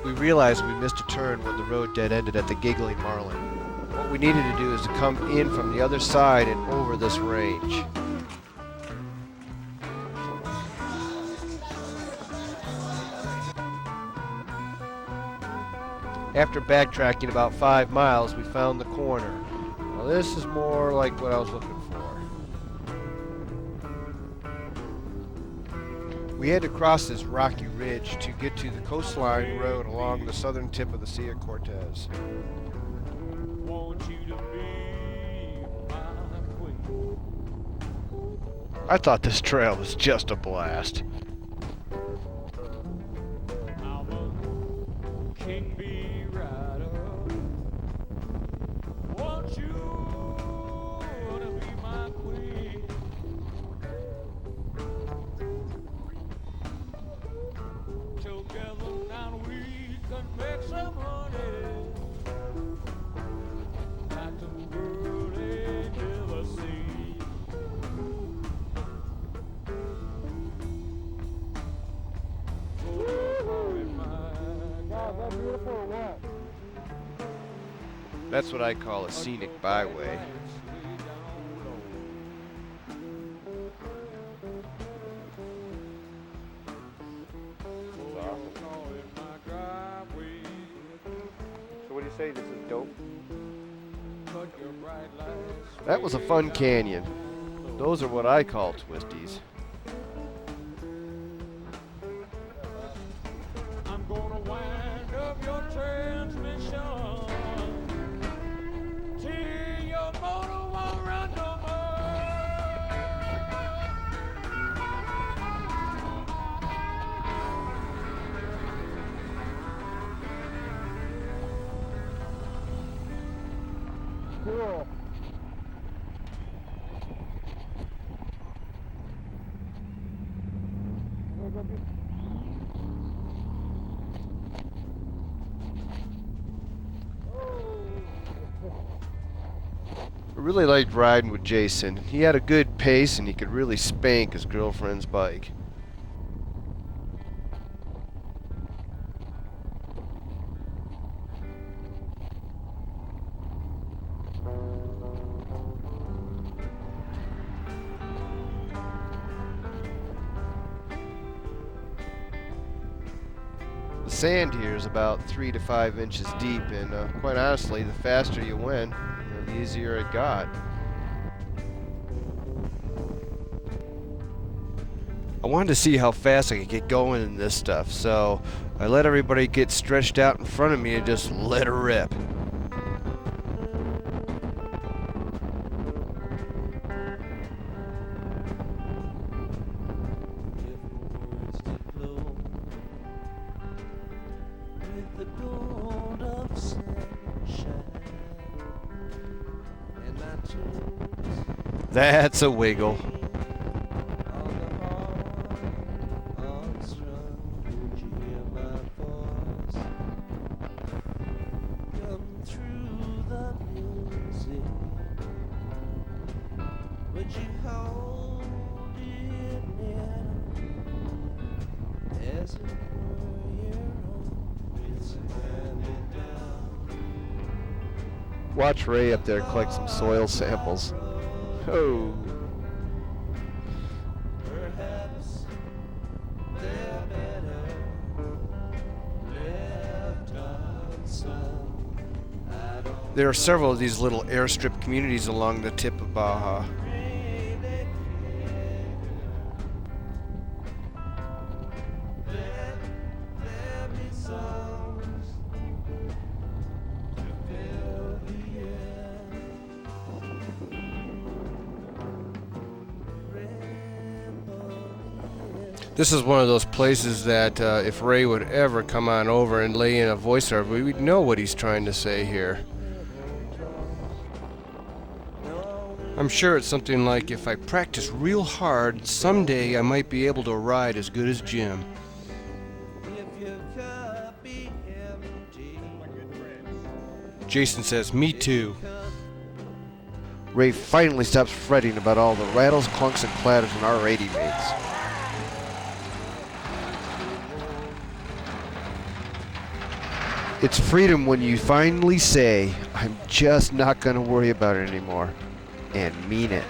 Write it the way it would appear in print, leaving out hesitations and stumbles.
We realized we missed a turn when the road dead-ended at the Giggling Marlin. What we needed to do is to come in from the other side and over this range. After backtracking about 5 miles, we found the corner. Now this is more like what I was looking for. We had to cross this rocky ridge to get to the coastline road along the southern tip of the Sea of Cortez. I thought this trail was just a blast. That's what I call a scenic byway. So what do you say, this is dope? That was a fun canyon. Those are what I call twisties. I'm gonna wind up your transmission. Cool. I really liked riding with Jason. He had a good pace and he could really spank his girlfriend's bike. The sand here is about 3 to 5 inches deep, and quite honestly, the faster you went, the easier it got. I wanted to see how fast I could get going in this stuff, so I let everybody get stretched out in front of me and just let her rip. That's a wiggle. Watch Ray up there collect some soil samples. Oh. There are several of these little airstrip communities along the tip of Baja. This is one of those places that if Ray would ever come on over and lay in a voiceover, we would know what he's trying to say here. I'm sure it's something like, if I practice real hard, someday I might be able to ride as good as Jim. Jason says, me too. Ray finally stops fretting about all the rattles, clunks, and clatters in our 80 mates. It's freedom when you finally say, I'm just not going to worry about it anymore, and mean it.